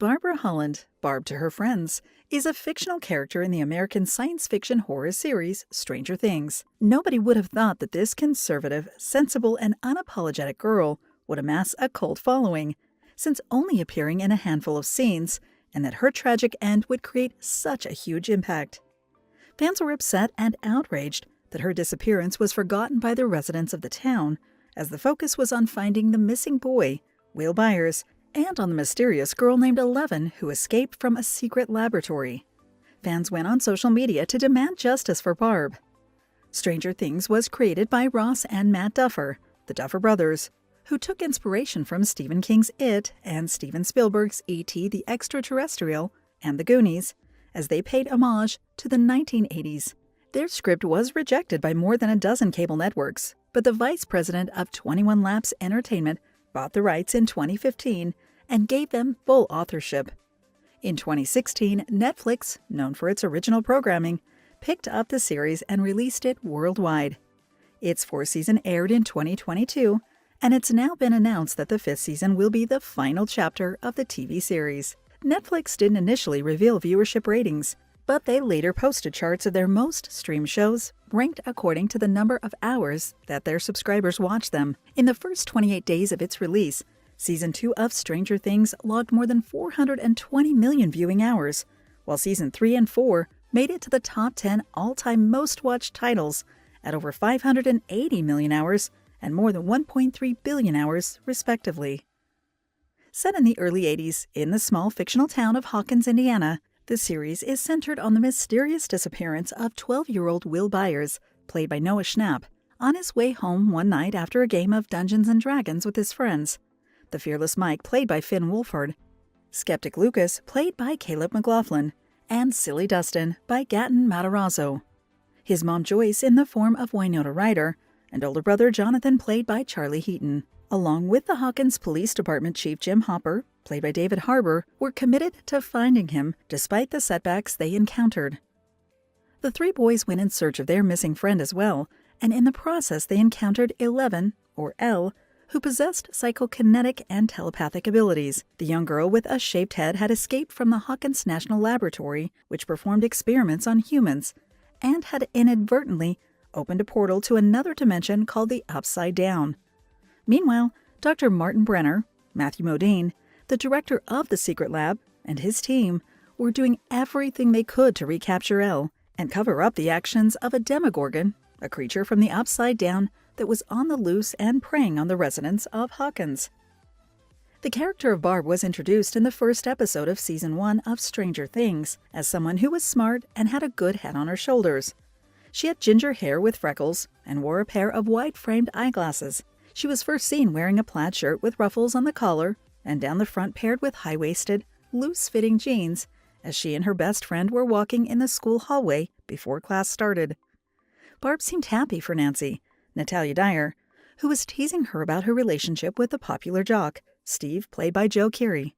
Barbara Holland, Barb to her friends, is a fictional character in the American science fiction horror series Stranger Things. Nobody would have thought that this conservative, sensible, and unapologetic girl would amass a cult following, since only appearing in a handful of scenes, and that her tragic end would create such a huge impact. Fans were upset and outraged that her disappearance was forgotten by the residents of the town, as the focus was on finding the missing boy, Will Byers, and on the mysterious girl named Eleven who escaped from a secret laboratory. Fans went on social media to demand justice for Barb. Stranger Things was created by Ross and Matt Duffer, the Duffer brothers, who took inspiration from Stephen King's It and Steven Spielberg's E.T. the Extraterrestrial and The Goonies, as they paid homage to the 1980s. Their script was rejected by more than a dozen cable networks, but the vice president of 21 Laps Entertainment bought the rights in 2015 and gave them full authorship. In 2016, Netflix, known for its original programming, picked up the series and released it worldwide. Its fourth season aired in 2022, and it's now been announced that the fifth season will be the final chapter of the TV series. Netflix didn't initially reveal viewership ratings, but they later posted charts of their most streamed shows, ranked according to the number of hours that their subscribers watched them. In the first 28 days of its release, Season 2 of Stranger Things logged more than 420 million viewing hours, while Season 3 and 4 made it to the top 10 all-time most-watched titles at over 580 million hours and more than 1.3 billion hours, respectively. Set in the early 80s in the small fictional town of Hawkins, Indiana, the series is centered on the mysterious disappearance of 12-year-old Will Byers, played by Noah Schnapp, on his way home one night after a game of Dungeons & Dragons with his friends. The fearless Mike, played by Finn Wolfhard, skeptic Lucas, played by Caleb McLaughlin, and silly Dustin by Gaten Matarazzo. His mom Joyce in the form of Winona Ryder, and older brother Jonathan, played by Charlie Heaton, along with the Hawkins Police Department Chief Jim Hopper, played by David Harbour, were committed to finding him despite the setbacks they encountered. The three boys went in search of their missing friend as well, and in the process they encountered Eleven, or Elle, who possessed psychokinetic and telepathic abilities. The young girl with a shaved head had escaped from the Hawkins National Laboratory, which performed experiments on humans, and had inadvertently opened a portal to another dimension called the Upside Down. Meanwhile, Dr. Martin Brenner, Matthew Modine, the director of the secret lab, and his team were doing everything they could to recapture Elle and cover up the actions of a Demogorgon, a creature from the Upside Down that was on the loose and preying on the residents of Hawkins. The character of Barb was introduced in the first episode of Season 1 of Stranger Things as someone who was smart and had a good head on her shoulders. She had ginger hair with freckles and wore a pair of wide-framed eyeglasses. She was first seen wearing a plaid shirt with ruffles on the collar and down the front paired with high-waisted, loose-fitting jeans as she and her best friend were walking in the school hallway before class started. Barb seemed happy for Nancy, Natalia Dyer, who was teasing her about her relationship with the popular jock, Steve, played by Joe Keery.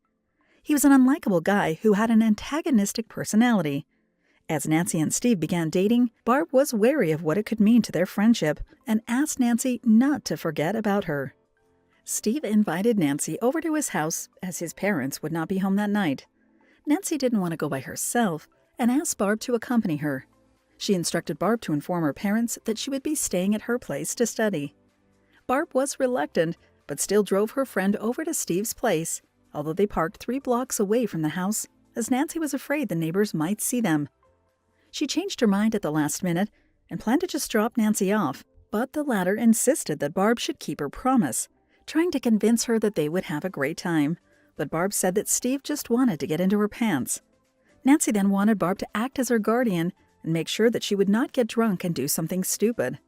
He was an unlikable guy who had an antagonistic personality. As Nancy and Steve began dating, Barb was wary of what it could mean to their friendship and asked Nancy not to forget about her. Steve invited Nancy over to his house as his parents would not be home that night. Nancy didn't want to go by herself and asked Barb to accompany her. She instructed Barb to inform her parents that she would be staying at her place to study. Barb was reluctant, but still drove her friend over to Steve's place, although they parked 3 blocks away from the house, as Nancy was afraid the neighbors might see them. She changed her mind at the last minute and planned to just drop Nancy off, but the latter insisted that Barb should keep her promise, trying to convince her that they would have a great time. But Barb said that Steve just wanted to get into her pants. Nancy then wanted Barb to act as her guardian and make sure that she would not get drunk and do something stupid.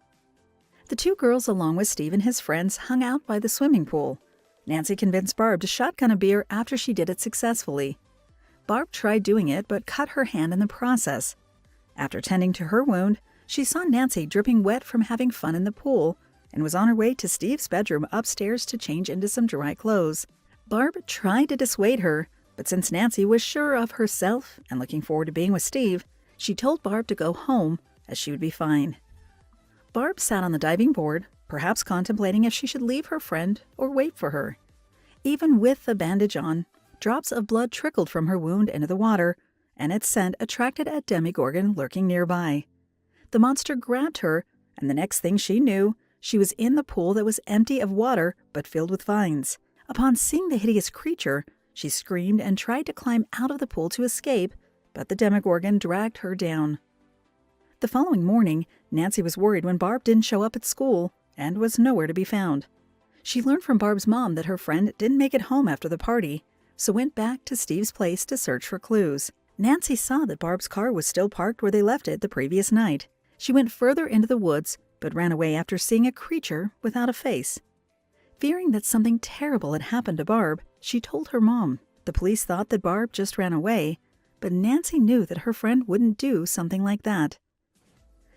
The two girls, along with Steve and his friends, hung out by the swimming pool. Nancy convinced Barb to shotgun a beer after she did it successfully. Barb tried doing it but cut her hand in the process. After tending to her wound, she saw Nancy dripping wet from having fun in the pool and was on her way to Steve's bedroom upstairs to change into some dry clothes. Barb tried to dissuade her, but since Nancy was sure of herself and looking forward to being with Steve, she told Barb to go home as she would be fine. Barb sat on the diving board, perhaps contemplating if she should leave her friend or wait for her. Even with the bandage on, drops of blood trickled from her wound into the water, and its scent attracted a demogorgon lurking nearby. The monster grabbed her, and the next thing she knew, she was in the pool that was empty of water but filled with vines. Upon seeing the hideous creature, she screamed and tried to climb out of the pool to escape, but the demogorgon dragged her down. The following morning, Nancy was worried when Barb didn't show up at school and was nowhere to be found. She learned from Barb's mom that her friend didn't make it home after the party, so went back to Steve's place to search for clues. Nancy saw that Barb's car was still parked where they left it the previous night. She went further into the woods, but ran away after seeing a creature without a face. Fearing that something terrible had happened to Barb, she told her mom. The police thought that Barb just ran away, but Nancy knew that her friend wouldn't do something like that.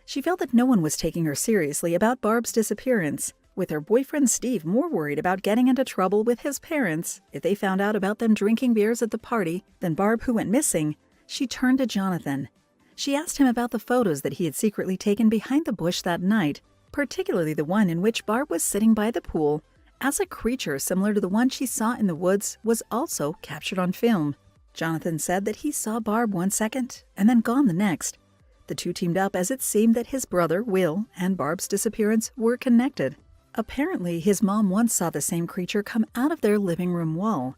She felt that no one was taking her seriously about Barb's disappearance, with her boyfriend Steve more worried about getting into trouble with his parents if they found out about them drinking beers at the party than Barb, who went missing. She turned to Jonathan. She asked him about the photos that he had secretly taken behind the bush that night, particularly the one in which Barb was sitting by the pool, as a creature similar to the one she saw in the woods was also captured on film. Jonathan said that he saw Barb 1 second and then gone the next. The two teamed up as it seemed that his brother, Will, and Barb's disappearance were connected. Apparently, his mom once saw the same creature come out of their living room wall.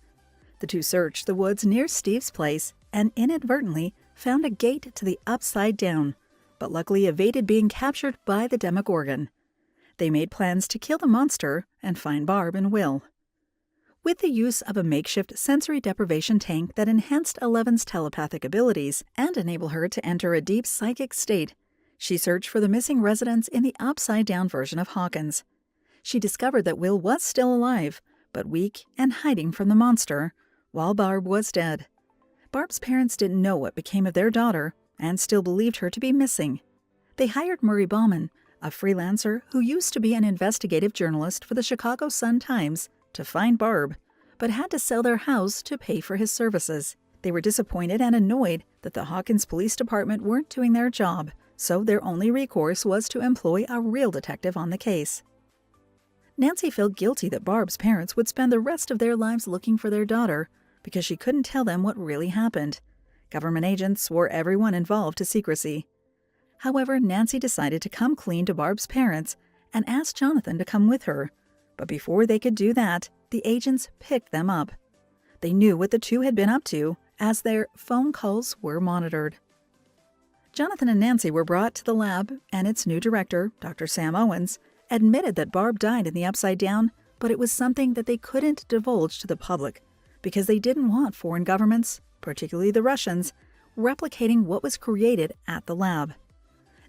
The two searched the woods near Steve's place and inadvertently found a gate to the Upside Down, but luckily evaded being captured by the Demogorgon. They made plans to kill the monster and find Barb and Will. With the use of a makeshift sensory deprivation tank that enhanced Eleven's telepathic abilities and enabled her to enter a deep psychic state, she searched for the missing residents in the upside-down version of Hawkins. She discovered that Will was still alive, but weak and hiding from the monster, while Barb was dead. Barb's parents didn't know what became of their daughter and still believed her to be missing. They hired Murray Bauman, a freelancer who used to be an investigative journalist for the Chicago Sun-Times, to find Barb, but had to sell their house to pay for his services. They were disappointed and annoyed that the Hawkins Police Department weren't doing their job, so their only recourse was to employ a real detective on the case. Nancy felt guilty that Barb's parents would spend the rest of their lives looking for their daughter because she couldn't tell them what really happened. Government agents swore everyone involved to secrecy. However, Nancy decided to come clean to Barb's parents and asked Jonathan to come with her. But before they could do that, the agents picked them up. They knew what the two had been up to, as their phone calls were monitored. Jonathan and Nancy were brought to the lab, and its new director, Dr. Sam Owens, admitted that Barb died in the Upside Down, but it was something that they couldn't divulge to the public because they didn't want foreign governments, particularly the Russians, replicating what was created at the lab.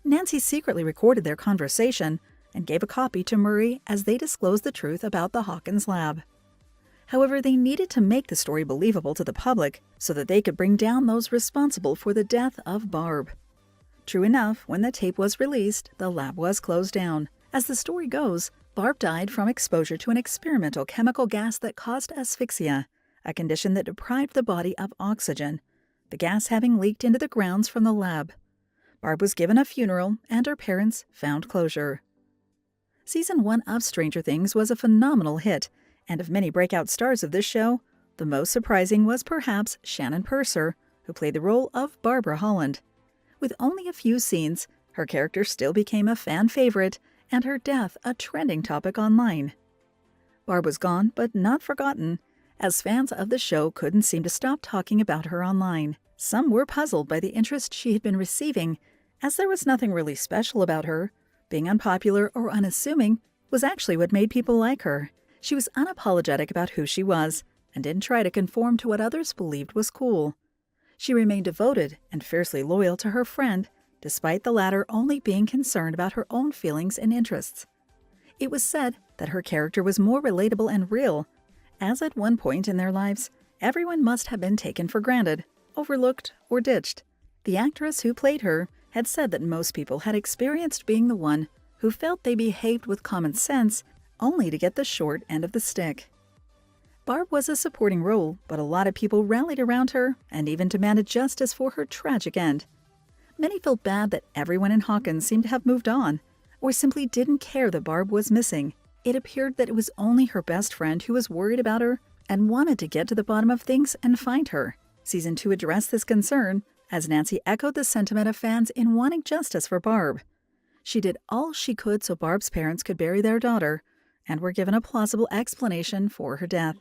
Nancy secretly recorded their conversation and gave a copy to Murray as they disclosed the truth about the Hawkins lab. However, they needed to make the story believable to the public so that they could bring down those responsible for the death of Barb. True enough, when the tape was released, the lab was closed down. As the story goes, Barb died from exposure to an experimental chemical gas that caused asphyxia, a condition that deprived the body of oxygen, the gas having leaked into the grounds from the lab. Barb was given a funeral, and her parents found closure. Season 1 of Stranger Things was a phenomenal hit, and of many breakout stars of this show, the most surprising was perhaps Shannon Purser, who played the role of Barbara Holland. With only a few scenes, her character still became a fan favorite, and her death a trending topic online. Barb was gone, but not forgotten, as fans of the show couldn't seem to stop talking about her online. Some were puzzled by the interest she had been receiving, as there was nothing really special about her. Being unpopular or unassuming was actually what made people like her. She was unapologetic about who she was, and didn't try to conform to what others believed was cool. She remained devoted and fiercely loyal to her friend, despite the latter only being concerned about her own feelings and interests. It was said that her character was more relatable and real, as at one point in their lives, everyone must have been taken for granted, overlooked, or ditched. The actress who played her had said that most people had experienced being the one who felt they behaved with common sense only to get the short end of the stick. Barb was a supporting role, but a lot of people rallied around her and even demanded justice for her tragic end. Many felt bad that everyone in Hawkins seemed to have moved on, or simply didn't care that Barb was missing. It appeared that it was only her best friend who was worried about her, and wanted to get to the bottom of things and find her. Season 2 addressed this concern, as Nancy echoed the sentiment of fans in wanting justice for Barb. She did all she could so Barb's parents could bury their daughter, and were given a plausible explanation for her death.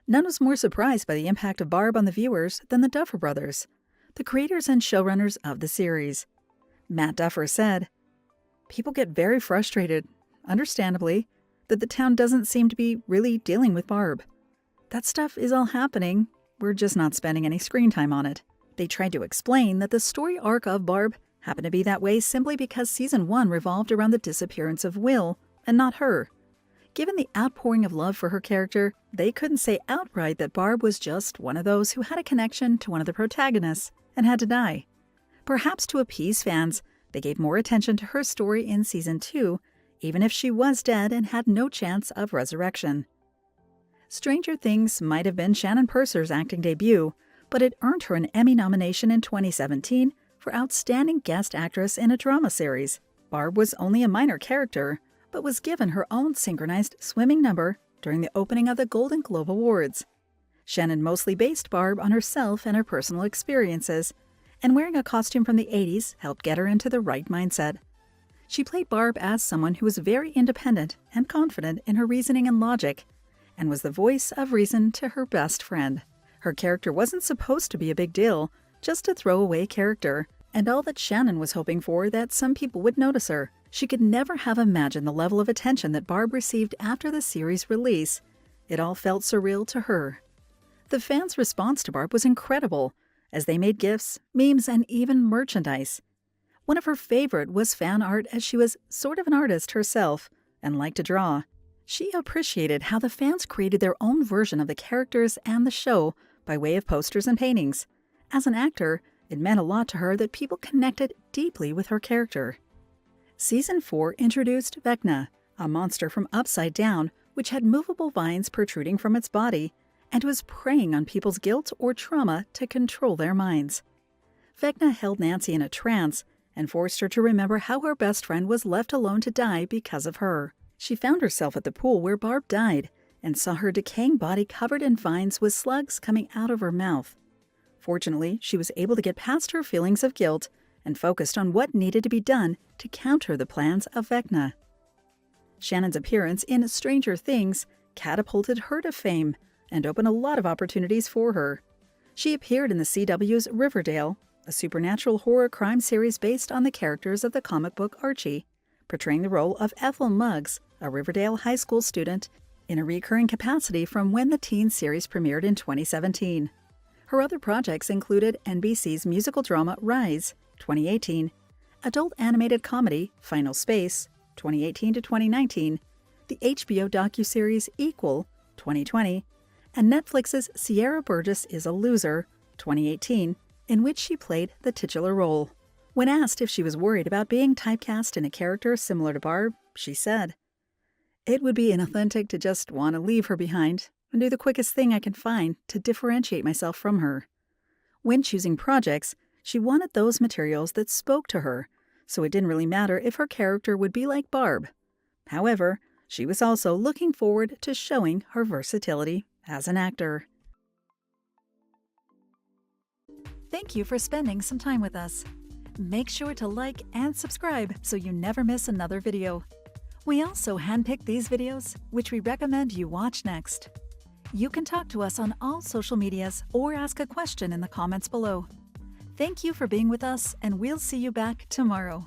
None was more surprised by the impact of Barb on the viewers than the Duffer brothers, the creators and showrunners of the series. Matt Duffer said, "People get very frustrated, understandably, that the town doesn't seem to be really dealing with Barb. That stuff is all happening, we're just not spending any screen time on it." They tried to explain that the story arc of Barb happened to be that way simply because Season 1 revolved around the disappearance of Will, and not her. Given the outpouring of love for her character, they couldn't say outright that Barb was just one of those who had a connection to one of the protagonists and had to die. Perhaps to appease fans, they gave more attention to her story in Season 2, even if she was dead and had no chance of resurrection. Stranger Things might have been Shannon Purser's acting debut, but it earned her an Emmy nomination in 2017 for Outstanding Guest Actress in a Drama Series. Barb was only a minor character, but was given her own synchronized swimming number during the opening of the Golden Globe Awards. Shannon mostly based Barb on herself and her personal experiences, and wearing a costume from the 80s helped get her into the right mindset. She played Barb as someone who was very independent and confident in her reasoning and logic, and was the voice of reason to her best friend. Her character wasn't supposed to be a big deal, just a throwaway character, and all that Shannon was hoping for that some people would notice her. She could never have imagined the level of attention that Barb received after the series' release. It all felt surreal to her. The fans' response to Barb was incredible, as they made gifs, memes, and even merchandise. One of her favorite was fan art, as she was sort of an artist herself and liked to draw. She appreciated how the fans created their own version of the characters and the show by way of posters and paintings. As an actor, it meant a lot to her that people connected deeply with her character. Season 4 introduced Vecna, a monster from Upside Down, which had movable vines protruding from its body and was preying on people's guilt or trauma to control their minds. Vecna held Nancy in a trance and forced her to remember how her best friend was left alone to die because of her. She found herself at the pool where Barb died and saw her decaying body covered in vines with slugs coming out of her mouth. Fortunately, she was able to get past her feelings of guilt and focused on what needed to be done to counter the plans of Vecna. Shannon's appearance in Stranger Things catapulted her to fame and opened a lot of opportunities for her. She appeared in the CW's Riverdale, a supernatural horror crime series based on the characters of the comic book Archie, portraying the role of Ethel Muggs, a Riverdale high school student, in a recurring capacity from when the teen series premiered in 2017. Her other projects included NBC's musical drama Rise, 2018, adult animated comedy Final Space, 2018 to 2019, the HBO docuseries Equal, 2020, and Netflix's Sierra Burgess is a Loser, 2018, in which she played the titular role. When asked if she was worried about being typecast in a character similar to Barb, she said, "It would be inauthentic to just want to leave her behind and do the quickest thing I can find to differentiate myself from her." When choosing projects, she wanted those materials that spoke to her, so it didn't really matter if her character would be like Barb. However, she was also looking forward to showing her versatility as an actor. Thank you for spending some time with us. Make sure to like and subscribe so you never miss another video. We also handpick these videos, which we recommend you watch next. You can talk to us on all social medias or ask a question in the comments below. Thank you for being with us, and we'll see you back tomorrow.